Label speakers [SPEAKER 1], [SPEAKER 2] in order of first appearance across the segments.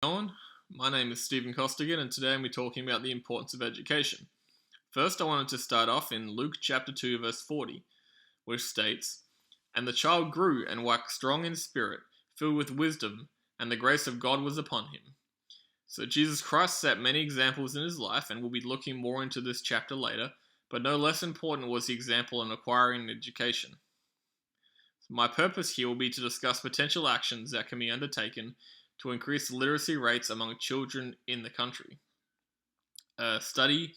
[SPEAKER 1] On. My name is Stephen Costigan, and today I'm going to be talking about the importance of education. First, I wanted to start off in Luke chapter 2, verse 40, which states, "And the child grew and waxed strong in spirit, filled with wisdom, and the grace of God was upon him." So Jesus Christ set many examples in his life, and we'll be looking more into this chapter later, but no less important was the example in acquiring an education. My purpose here will be to discuss potential actions that can be undertaken to increase literacy rates among children in the country. A study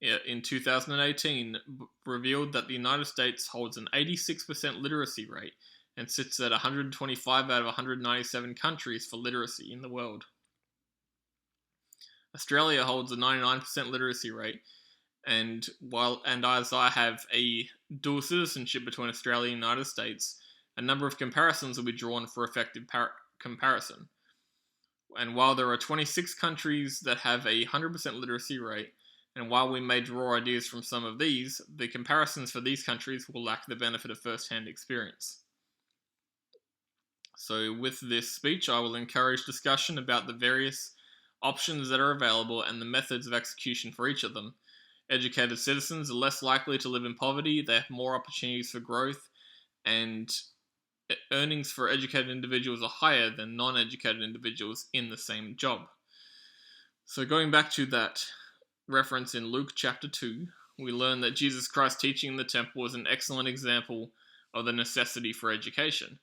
[SPEAKER 1] in 2018 revealed that the United States holds an 86% literacy rate and sits at 125 out of 197 countries for literacy in the world. Australia holds a 99% literacy rate, and as I have a dual citizenship between Australia and the United States, a number of comparisons will be drawn for effective comparison. And while there are 26 countries that have a 100% literacy rate, and while we may draw ideas from some of these, the comparisons for these countries will lack the benefit of first-hand experience. So with this speech, I will encourage discussion about the various options that are available and the methods of execution for each of them. Educated citizens are less likely to live in poverty, they have more opportunities for growth, and earnings for educated individuals are higher than non-educated individuals in the same job. So going back to that reference in Luke chapter 2, we learn that Jesus Christ's teaching in the temple was an excellent example of the necessity for education.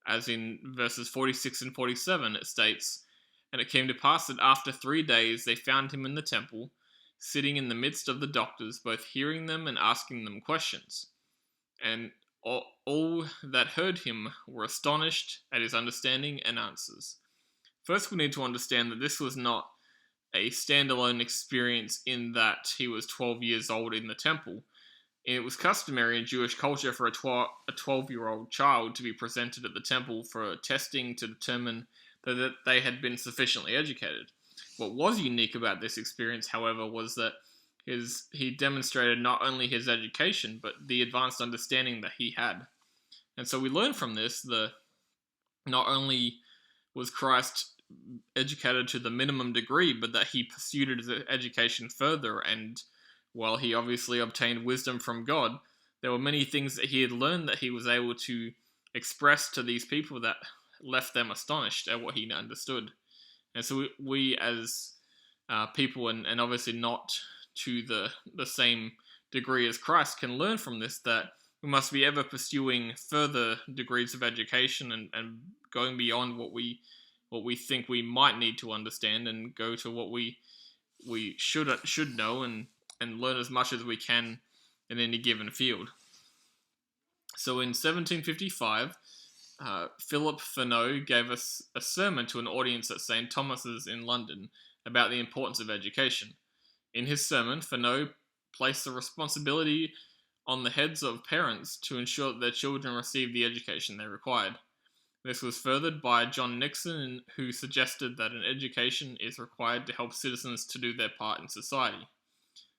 [SPEAKER 1] As in verses 46 and 47, it states, "And it came to pass that after 3 days they found him in the temple, sitting in the midst of the doctors, both hearing them and asking them questions. And all that heard him were astonished at his understanding and answers." First, we need to understand that this was not a standalone experience in that he was 12 years old in the temple. It was customary in Jewish culture for a 12-year-old child to be presented at the temple for testing to determine that they had been sufficiently educated. What was unique about this experience, however, was that he demonstrated not only his education, but the advanced understanding that he had. And so we learn from this that not only was Christ educated to the minimum degree, but that he pursued his education further, and while he obviously obtained wisdom from God, there were many things that he had learned that he was able to express to these people that left them astonished at what he understood. And so we as people, and obviously not to the same degree as Christ, can learn from this that we must be ever pursuing further degrees of education and going beyond what we think we might need to understand, and go to what we should know and learn as much as we can in any given field. So in 1755, Philip Fenneau gave us a sermon to an audience at St. Thomas's in London about the importance of education. In his sermon, Fenneau placed the responsibility on the heads of parents to ensure that their children receive the education they required. This was furthered by John Nixon, who suggested that an education is required to help citizens to do their part in society.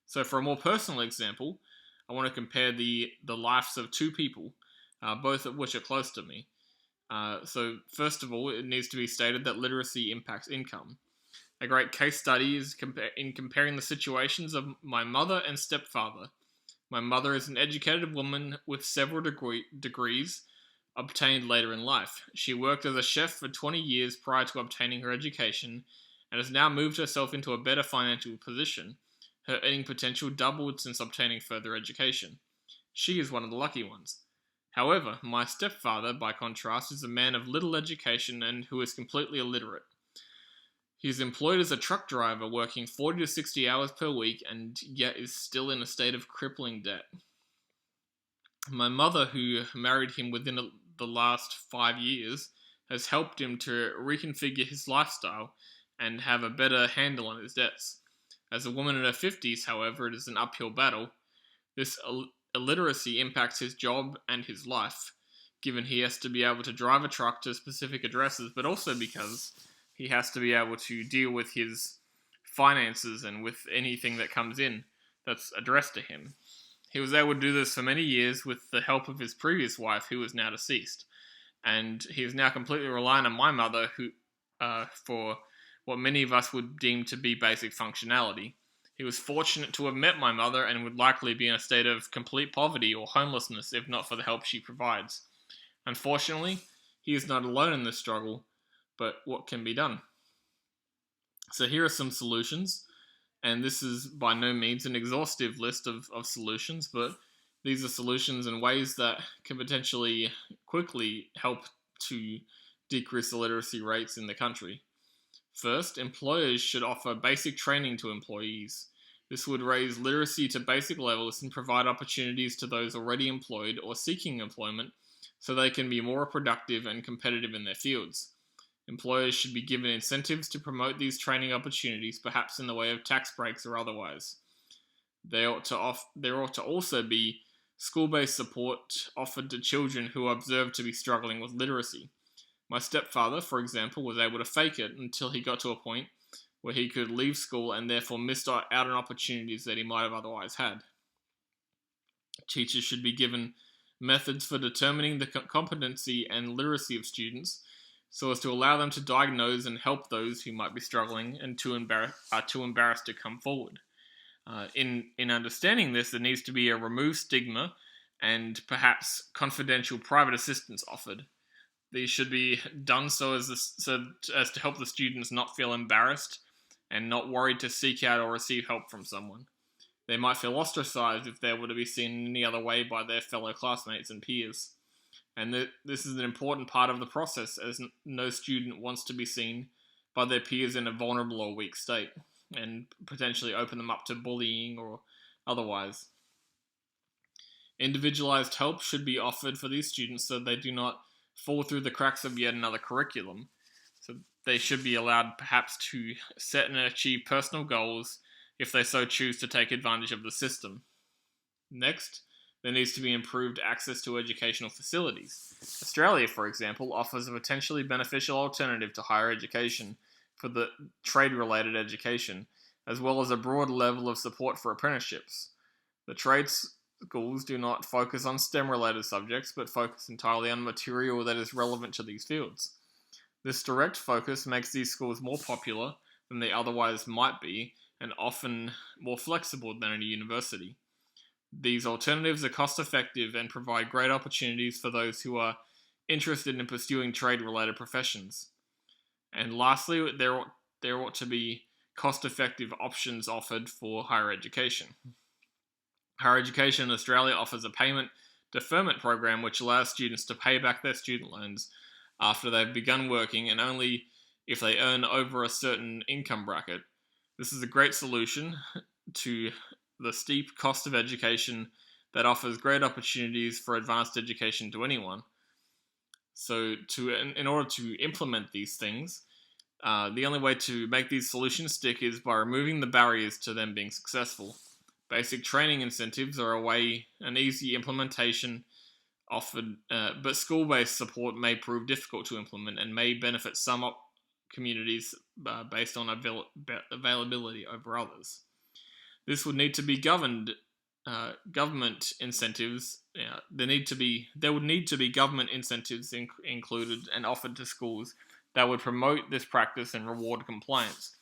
[SPEAKER 1] So for a more personal example, I want to compare the lives of two people, both of which are close to me. So first of all, it needs to be stated that literacy impacts income. A great case study is in comparing the situations of my mother and stepfather. My mother is an educated woman with several degrees obtained later in life. She worked as a chef for 20 years prior to obtaining her education, and has now moved herself into a better financial position. Her earning potential doubled since obtaining further education. She is one of the lucky ones. However, my stepfather, by contrast, is a man of little education and who is completely illiterate. He is employed as a truck driver, working 40 to 60 hours per week, and yet is still in a state of crippling debt. My mother, who married him within the last 5 years, has helped him to reconfigure his lifestyle and have a better handle on his debts. As a woman in her 50s, however, it is an uphill battle. This illiteracy impacts his job and his life, given he has to be able to drive a truck to specific addresses, but also because he has to be able to deal with his finances and with anything that comes in that's addressed to him. He was able to do this for many years with the help of his previous wife, who is now deceased. And he is now completely reliant on my mother for what many of us would deem to be basic functionality. He was fortunate to have met my mother and would likely be in a state of complete poverty or homelessness if not for the help she provides. Unfortunately, he is not alone in this struggle, but what can be done? So here are some solutions, and this is by no means an exhaustive list of solutions, but these are solutions and ways that can potentially quickly help to decrease the literacy rates in the country. First, employers should offer basic training to employees. This would raise literacy to basic levels and provide opportunities to those already employed or seeking employment so they can be more productive and competitive in their fields. Employers should be given incentives to promote these training opportunities, perhaps in the way of tax breaks or otherwise. There ought to also be school-based support offered to children who are observed to be struggling with literacy. My stepfather, for example, was able to fake it until he got to a point where he could leave school and therefore missed out on opportunities that he might have otherwise had. Teachers should be given methods for determining the competency and literacy of students so as to allow them to diagnose and help those who might be struggling and are too embarrassed to come forward. In understanding this, there needs to be a removed stigma and perhaps confidential private assistance offered. These should be done so as to help the students not feel embarrassed and not worried to seek out or receive help from someone. They might feel ostracized if they were to be seen in any other way by their fellow classmates and peers. And this is an important part of the process, as no student wants to be seen by their peers in a vulnerable or weak state, and potentially open them up to bullying or otherwise. Individualized help should be offered for these students so they do not fall through the cracks of yet another curriculum. So they should be allowed perhaps to set and achieve personal goals if they so choose to take advantage of the system. Next, there needs to be improved access to educational facilities. Australia, for example, offers a potentially beneficial alternative to higher education for the trade-related education, as well as a broad level of support for apprenticeships. The trade schools do not focus on STEM-related subjects, but focus entirely on material that is relevant to these fields. This direct focus makes these schools more popular than they otherwise might be, and often more flexible than a university. These alternatives are cost-effective and provide great opportunities for those who are interested in pursuing trade-related professions. And lastly, there ought to be cost-effective options offered for higher education. Higher education in Australia offers a payment deferment program which allows students to pay back their student loans after they've begun working and only if they earn over a certain income bracket. This is a great solution to the steep cost of education that offers great opportunities for advanced education to anyone. So in order to implement these things, the only way to make these solutions stick is by removing the barriers to them being successful. Basic training incentives are an easy implementation offered, but school-based support may prove difficult to implement and may benefit some communities based on availability over others. This would need to be government incentives. There would need to be government incentives included and offered to schools that would promote this practice and reward compliance,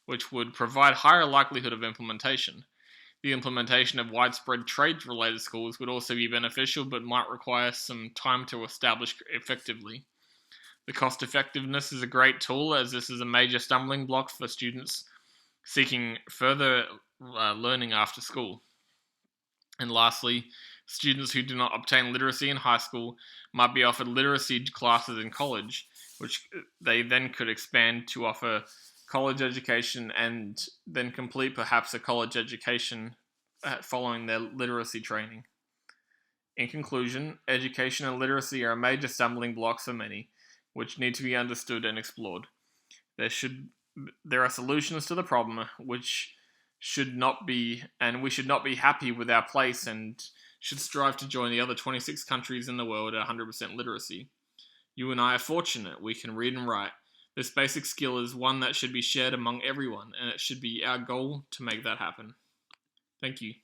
[SPEAKER 1] which would provide higher likelihood of implementation. The implementation of widespread trade-related schools would also be beneficial, but might require some time to establish effectively. The cost-effectiveness is a great tool, as this is a major stumbling block for students seeking further learning after school. And lastly, students who do not obtain literacy in high school might be offered literacy classes in college, which they then could expand to offer college education and then complete perhaps a college education following their literacy training. In conclusion, education and literacy are major stumbling blocks for many, which need to be understood and explored. There are solutions to the problem which should not be, and we should not be happy with our place and should strive to join the other 26 countries in the world at 100% literacy. You and I are fortunate we can read and write. This basic skill is one that should be shared among everyone, and it should be our goal to make that happen. Thank you.